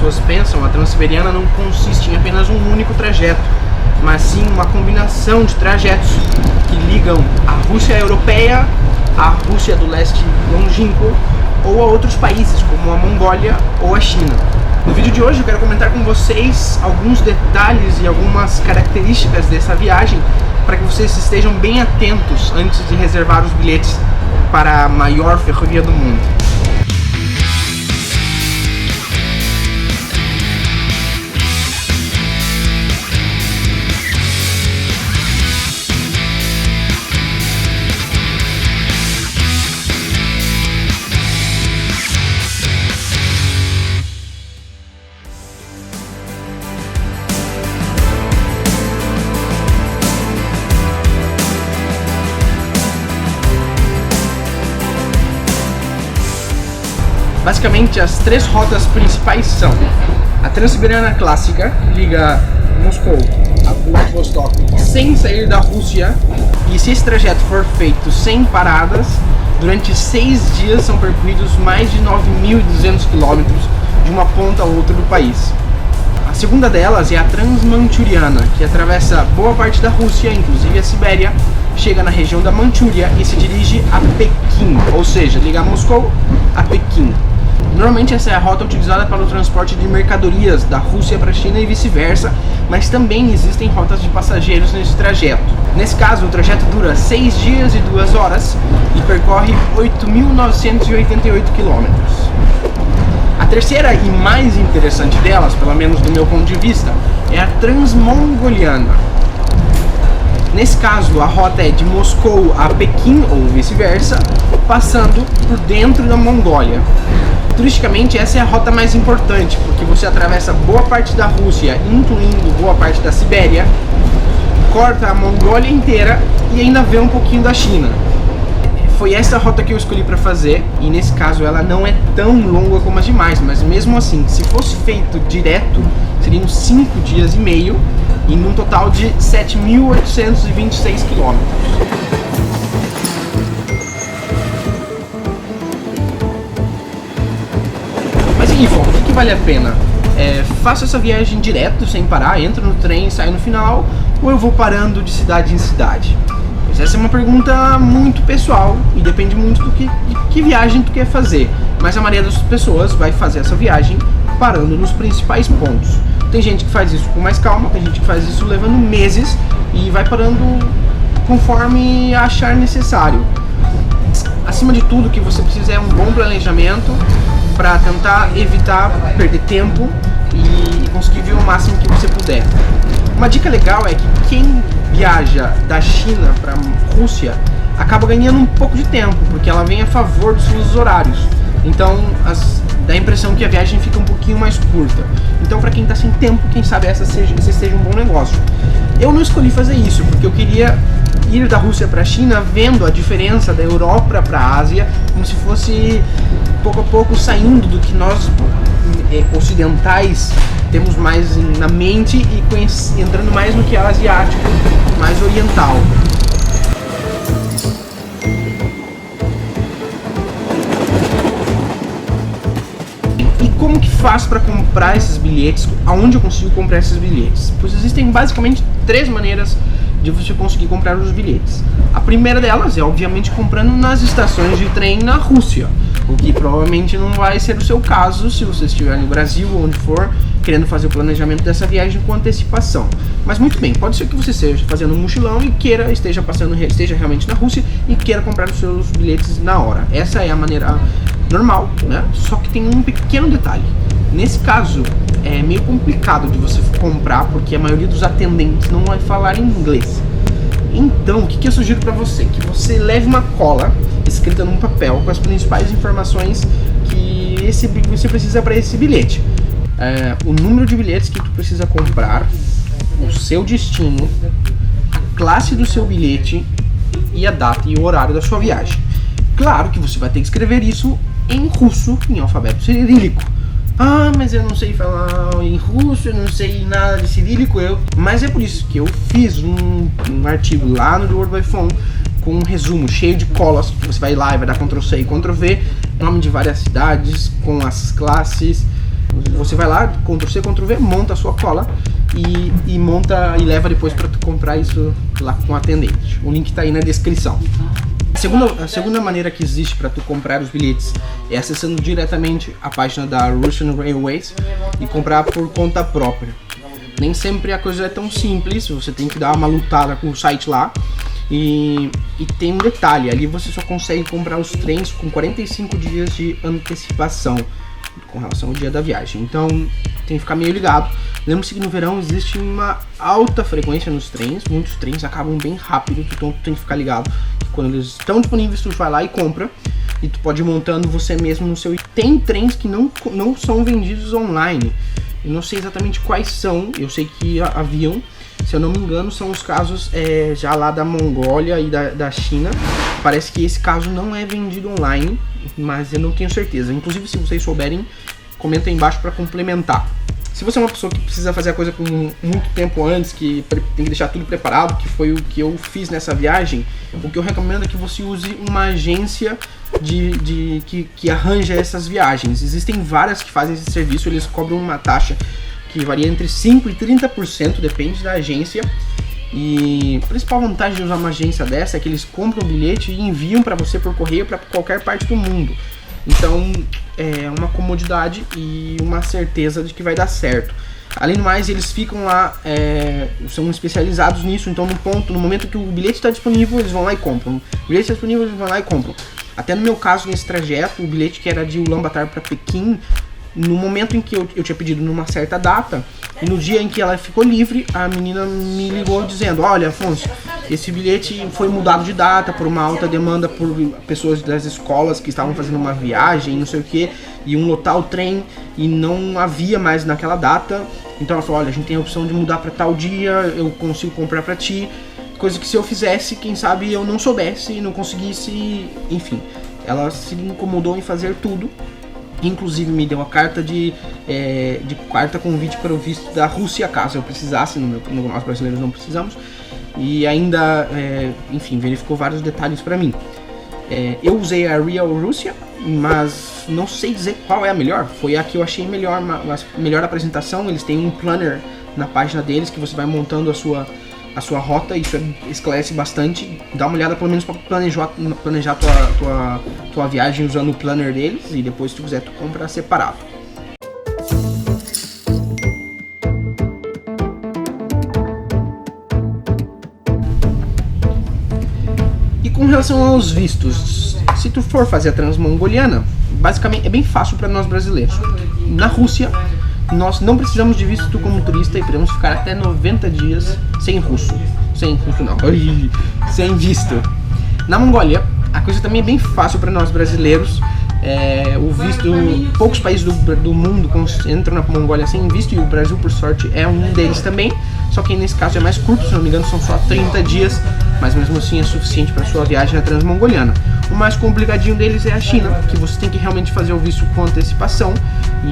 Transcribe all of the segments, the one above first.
pessoas pensam, a Transiberiana não consiste em apenas um único trajeto, mas sim uma combinação de trajetos que ligam a Rússia europeia à Rússia do leste longínquo ou a outros países como a Mongólia ou a China. No vídeo de hoje eu quero comentar com vocês alguns detalhes e algumas características dessa viagem para que vocês estejam bem atentos antes de reservar os bilhetes para a maior ferrovia do mundo. Basicamente, as três rotas principais são a Transiberiana Clássica, liga Moscou a Vladivostok sem sair da Rússia, e se esse trajeto for feito sem paradas, durante 6 dias são percorridos mais de 9.200 quilômetros de uma ponta a outra do país. A segunda delas é a Transmanchuriana, que atravessa boa parte da Rússia, inclusive a Sibéria, chega na região da Manchúria e se dirige a Pequim, ou seja, liga Moscou a Pequim. Normalmente essa é a rota utilizada para o transporte de mercadorias da Rússia para a China e vice-versa, mas também existem rotas de passageiros nesse trajeto. Nesse caso, o trajeto dura 6 dias e 2 horas e percorre 8.988 quilômetros. A terceira e mais interessante delas, pelo menos do meu ponto de vista, é a Transmongoliana. Nesse caso, a rota é de Moscou a Pequim ou vice-versa, passando por dentro da Mongólia. Turisticamente, essa é a rota mais importante, porque você atravessa boa parte da Rússia, incluindo boa parte da Sibéria, corta a Mongólia inteira e ainda vê um pouquinho da China. Foi essa rota que eu escolhi para fazer, e nesse caso ela não é tão longa como as demais, mas mesmo assim, se fosse feito direto, seriam 5 dias e meio, e num total de 7.826 quilômetros. Mas e o que vale a pena? Faço essa viagem direto, sem parar, entro no trem e saio no final, ou eu vou parando de cidade em cidade? Pois essa é uma pergunta muito pessoal e depende muito de que viagem tu quer fazer, mas a maioria das pessoas vai fazer essa viagem parando nos principais pontos. Tem gente que faz isso com mais calma, tem gente que faz isso levando meses e vai parando conforme achar necessário. Acima de tudo, o que você precisa é um bom planejamento para tentar evitar perder tempo e conseguir ver o máximo que você puder. Uma dica legal é que quem viaja da China para a Rússia acaba ganhando um pouco de tempo, porque ela vem a favor dos fusos horários. Então dá a impressão que a viagem fica um pouquinho mais curta. Então, para quem está sem tempo, quem sabe esse seja um bom negócio. Eu não escolhi fazer isso porque eu queria ir da Rússia para a China vendo a diferença da Europa para a Ásia, como se fosse pouco a pouco saindo do que nós ocidentais temos mais na mente e entrando mais no que é asiático, mais oriental. Como que faz para comprar esses bilhetes? Aonde eu consigo comprar esses bilhetes? Pois existem basicamente 3 maneiras de você conseguir comprar os bilhetes. A primeira delas é obviamente comprando nas estações de trem na Rússia, o que provavelmente não vai ser o seu caso se você estiver no Brasil ou onde for, querendo fazer o planejamento dessa viagem com antecipação. Mas muito bem, pode ser que você esteja fazendo um mochilão e esteja realmente na Rússia e queira comprar os seus bilhetes na hora. Essa é a maneira normal, né? Só que tem um pequeno detalhe. Nesse caso, é meio complicado de você comprar, porque a maioria dos atendentes não vai falar inglês. Então, o que eu sugiro para você? Que você leve uma cola escrita num papel com as principais informações que você precisa para esse bilhete. O número de bilhetes que tu precisa comprar, o seu destino, a classe do seu bilhete e a data e o horário da sua viagem. Claro que você vai ter que escrever isso em russo, em alfabeto cirílico. Ah, mas eu não sei falar em russo, eu não sei nada de cirílico, Mas é por isso que eu fiz um artigo lá no The World by Phone com um resumo cheio de colas. Você vai lá e vai dar Ctrl+C e Ctrl+V, nome de várias cidades, com as classes, Você vai lá, Ctrl+C, Ctrl+V, monta a sua cola e monta e leva depois para tu comprar isso lá com o atendente. O link tá aí na descrição. A segunda maneira que existe para tu comprar os bilhetes é acessando diretamente a página da Russian Railways e comprar por conta própria. Nem sempre a coisa é tão simples, você tem que dar uma lutada com o site lá. E tem um detalhe, ali você só consegue comprar os trens com 45 dias de antecipação com relação ao dia da viagem, então tem que ficar meio ligado. Lembre-se que no verão existe uma alta frequência nos trens, muitos trens acabam bem rápido, então tu tem que ficar ligado. Quando eles estão disponíveis, tu vai lá e compra, e tu pode ir montando você mesmo no seu... Tem trens que não são vendidos online, eu não sei exatamente quais são, eu sei que haviam. Se eu não me engano, são os casos já lá da Mongólia e da China. Parece que esse caso não é vendido online, mas eu não tenho certeza. Inclusive, se vocês souberem, comenta aí embaixo para complementar. Se você é uma pessoa que precisa fazer a coisa com muito tempo antes, que tem que deixar tudo preparado, que foi o que eu fiz nessa viagem, o que eu recomendo é que você use uma agência que arranja essas viagens. Existem várias que fazem esse serviço, eles cobram uma taxa que varia entre 5% e 30%, depende da agência. E a principal vantagem de usar uma agência dessa é que eles compram o bilhete e enviam para você por correio para qualquer parte do mundo. Então é uma comodidade e uma certeza de que vai dar certo. Além do mais, eles ficam lá, são especializados nisso, então no momento que o bilhete está disponível, eles vão lá e compram. O bilhete está disponível, eles vão lá e compram. Até no meu caso, nesse trajeto, o bilhete que era de Ulaanbaatar para Pequim, no momento em que eu tinha pedido numa certa data, e no dia em que ela ficou livre, a menina me ligou dizendo: olha, Afonso, esse bilhete foi mudado de data por uma alta demanda por pessoas das escolas que estavam fazendo uma viagem, não sei o que, e lotar o trem, e não havia mais naquela data. Então ela falou: olha, a gente tem a opção de mudar para tal dia, eu consigo comprar para ti. Coisa que se eu fizesse, quem sabe eu não soubesse, não conseguisse, enfim. Ela se incomodou em fazer tudo. Inclusive me deu a carta de carta convite para o visto da Rússia, caso eu precisasse, nós brasileiros não precisamos. E ainda, enfim, verificou vários detalhes para mim. Eu usei a Real Russia, mas não sei dizer qual é a melhor. Foi a que eu achei melhor apresentação. Eles têm um planner na página deles que você vai montando a sua rota, isso esclarece bastante. Dá uma olhada pelo menos para planejar tua viagem usando o planner deles, e depois se tu quiser tu compra separado. E com relação aos vistos, se tu for fazer a Transmongoliana, basicamente é bem fácil para nós brasileiros. Na Rússia, nós não precisamos de visto como turista e podemos ficar até 90 dias sem visto. Na Mongólia, a coisa também é bem fácil para nós brasileiros. O visto, poucos países do mundo entram na Mongólia sem visto, e o Brasil, por sorte, é um deles também. Só que nesse caso é mais curto, se não me engano são só 30 dias, mas mesmo assim é suficiente para sua viagem na Transmongoliana. O mais complicadinho deles é a China, que você tem que realmente fazer o visto com antecipação,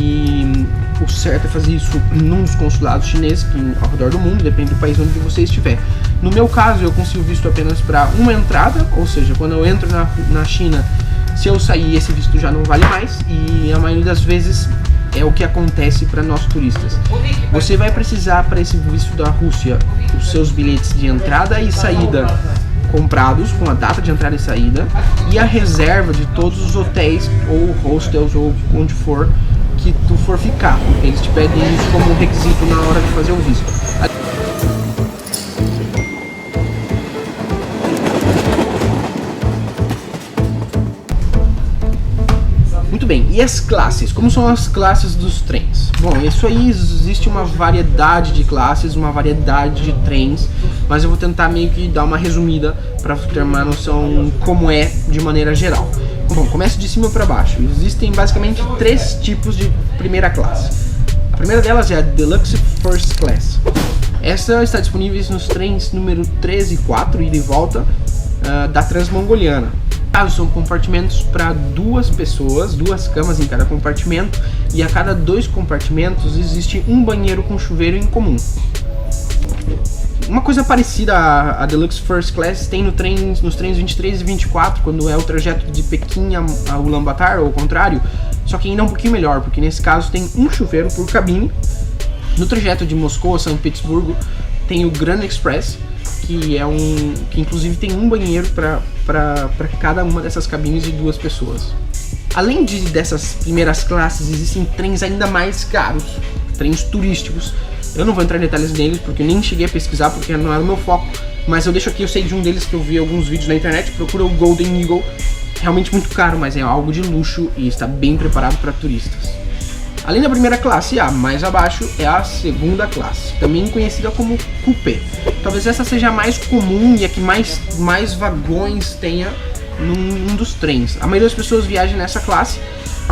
e o certo é fazer isso num dos consulados chineses ao redor do mundo, depende do país onde você estiver. No meu caso, eu consigo visto apenas para uma entrada, ou seja, quando eu entro na China, se eu sair, esse visto já não vale mais, e a maioria das vezes é o que acontece para nós turistas. Você vai precisar, para esse visto da Rússia, os seus bilhetes de entrada e saída comprados com a data de entrada e saída, e a reserva de todos os hotéis ou hostels ou onde for que tu for ficar. Eles te pedem isso como requisito na hora de fazer o visto. Muito bem, e as classes? Como são as classes dos trens? Bom, isso aí existe uma variedade de classes, uma variedade de trens, mas eu vou tentar meio que dar uma resumida para ter uma noção como é de maneira geral. Bom, começo de cima para baixo. Existem basicamente 3 tipos de primeira classe. A primeira delas é a Deluxe First Class. Essa está disponível nos trens número 3 e 4, ida e volta, da Transmongoliana. São compartimentos para 2 pessoas, 2 camas em cada compartimento, e a cada 2 compartimentos existe um banheiro com chuveiro em comum. Uma coisa parecida à Deluxe First Class tem nos trens 23 e 24, quando é o trajeto de Pequim a Ulaanbaatar, ou ao contrário. só que ainda é um pouquinho melhor, porque nesse caso tem um chuveiro por cabine. No trajeto de Moscou a São Petersburgo tem o Grand Express, que inclusive tem um banheiro para cada uma dessas cabines de 2 pessoas. Além dessas primeiras classes, existem trens ainda mais caros, trens turísticos. Eu não vou entrar em detalhes neles porque eu nem cheguei a pesquisar, porque não era o meu foco, mas eu deixo aqui, eu sei de um deles que eu vi alguns vídeos na internet. Procura o Golden Eagle, realmente muito caro, mas é algo de luxo e está bem preparado para turistas. Além da primeira classe, a mais abaixo é a segunda classe, também conhecida como coupé. Talvez essa seja a mais comum e a que mais vagões tenha num dos trens. A maioria das pessoas viaja nessa classe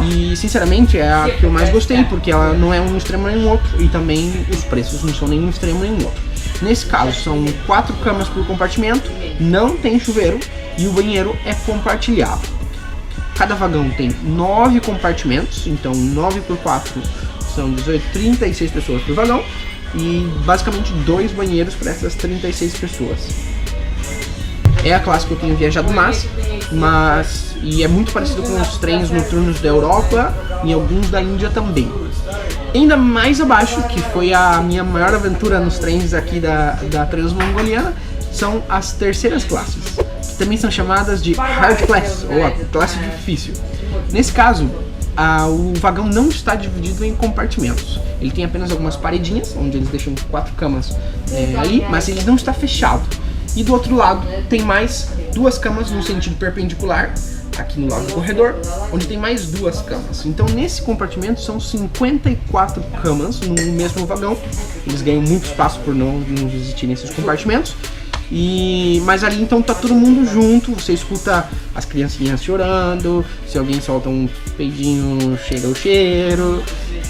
e, sinceramente, é a que eu mais gostei, porque ela não é um extremo nem um outro e também os preços não são nem um extremo nem um outro. Nesse caso, são 4 camas por compartimento, não tem chuveiro e o banheiro é compartilhado. Cada vagão tem 9 compartimentos, então 9 por 4 são 18, 36 pessoas por vagão e basicamente 2 banheiros para essas 36 pessoas. É a classe que eu tenho viajado mais, e é muito parecido com os trens noturnos da Europa e alguns da Índia também. Ainda mais abaixo, que foi a minha maior aventura nos trens aqui da Transmongoliana, são as terceiras classes, que também são chamadas de Hard Class, ou a classe difícil. Nesse caso, o vagão não está dividido em compartimentos. Ele tem apenas algumas paredinhas, onde eles deixam 4 camas ali, mas ele não está fechado. E do outro lado tem mais 2 camas no sentido perpendicular, aqui no lado do corredor, onde tem mais 2 camas. Então nesse compartimento são 54 camas no mesmo vagão. Eles ganham muito espaço por não existirem esses compartimentos. Mas ali então tá todo mundo junto, você escuta as criancinhas chorando, se alguém solta um peidinho, chega o cheiro,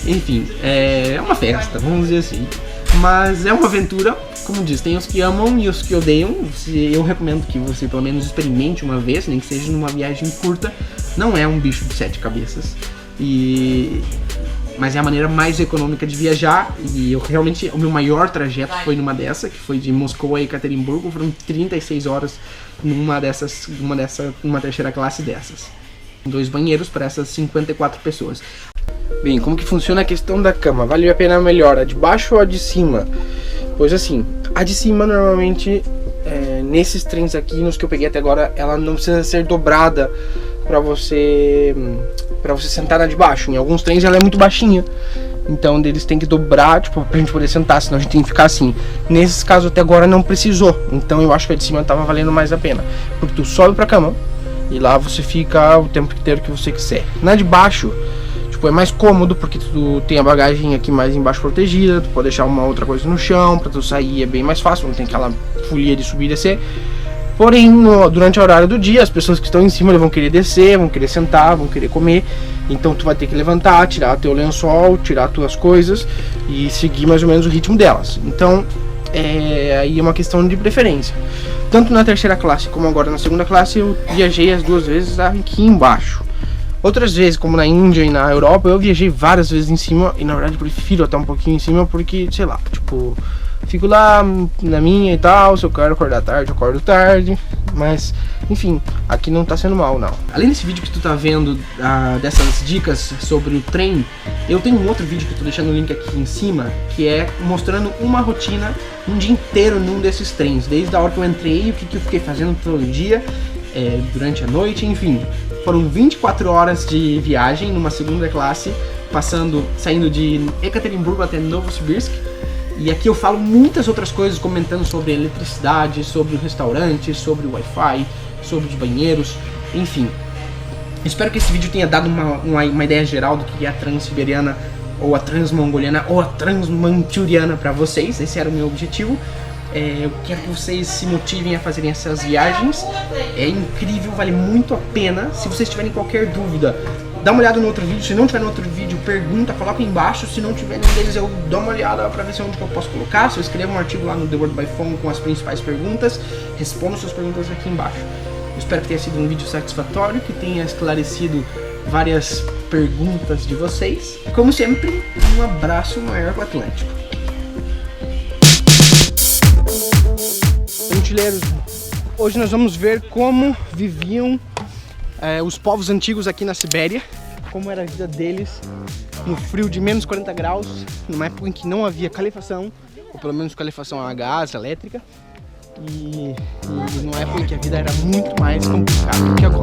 enfim, é uma festa, vamos dizer assim. Mas é uma aventura, como diz, tem os que amam e os que odeiam. Eu recomendo que você pelo menos experimente uma vez, nem que seja numa viagem curta. Não é um bicho de 7 cabeças, mas é a maneira mais econômica de viajar. E realmente, o meu maior trajeto foi numa dessa, que foi de Moscou a Ekaterimburgo. Foram 36 horas numa terceira classe dessas. 2 banheiros para essas 54 pessoas. Bem, como que funciona a questão da cama? Vale a pena melhor a de baixo ou a de cima? Pois assim, a de cima normalmente, nesses trens aqui, nos que eu peguei até agora, ela não precisa ser dobrada para você sentar na de baixo. Em alguns trens ela é muito baixinha, então eles têm que dobrar, tipo, pra gente poder sentar, senão a gente tem que ficar assim. Nesses casos até agora não precisou, então eu acho que a de cima tava valendo mais a pena, porque tu sobe pra cama e lá você fica o tempo inteiro que você quiser. Na de baixo, é mais cômodo porque tu tem a bagagem aqui mais embaixo protegida, tu pode deixar uma outra coisa no chão, pra tu sair é bem mais fácil, não tem aquela folia de subir e descer. Porém, durante o horário do dia, as pessoas que estão em cima vão querer descer, vão querer sentar, vão querer comer, então tu vai ter que levantar, tirar teu lençol, tirar tuas coisas e seguir mais ou menos o ritmo delas. Então, aí é uma questão de preferência. Tanto na terceira classe como agora na segunda classe, eu viajei as 2 vezes aqui embaixo. Outras vezes, como na Índia e na Europa, eu viajei várias vezes em cima. E na verdade eu prefiro até um pouquinho em cima porque, sei lá, tipo, fico lá na minha e tal. Se eu quero acordar tarde, eu acordo tarde. Mas, enfim, aqui não tá sendo mal, não. Além desse vídeo que tu tá vendo, dessas dicas sobre o trem, eu tenho um outro vídeo que eu tô deixando o link aqui em cima, que é mostrando uma rotina, um dia inteiro num desses trens. Desde a hora que eu entrei, o que eu fiquei fazendo todo dia, durante a noite, enfim. Foram 24 horas de viagem numa segunda classe, saindo de Ekaterimburgo até Novosibirsk. E aqui eu falo muitas outras coisas, comentando sobre eletricidade, sobre o restaurante, sobre o Wi-Fi, sobre os banheiros, enfim. Espero que esse vídeo tenha dado uma ideia geral do que é a Transsiberiana, ou a Transmongoliana, ou a Transmanchuriana para vocês. Esse era o meu objetivo. Eu quero que vocês se motivem a fazerem essas viagens. É incrível, vale muito a pena. Se vocês tiverem qualquer dúvida, dá uma olhada no outro vídeo. Se não tiver no outro vídeo, pergunta, coloca aí embaixo. Se não tiver nenhum deles, eu dou uma olhada pra ver se onde que eu posso colocar. Se eu escrevo um artigo lá no The World by Phone com as principais perguntas, respondo suas perguntas aqui embaixo. Eu espero que tenha sido um vídeo satisfatório, que tenha esclarecido várias perguntas de vocês. Como sempre, um abraço maior que o Atlântico. Mochileiros, hoje nós vamos ver como viviam os povos antigos aqui na Sibéria. como era a vida deles no frio de menos 40 graus, numa época em que não havia calefação, ou pelo menos calefação a gás, elétrica, e numa época em que a vida era muito mais complicada do que agora.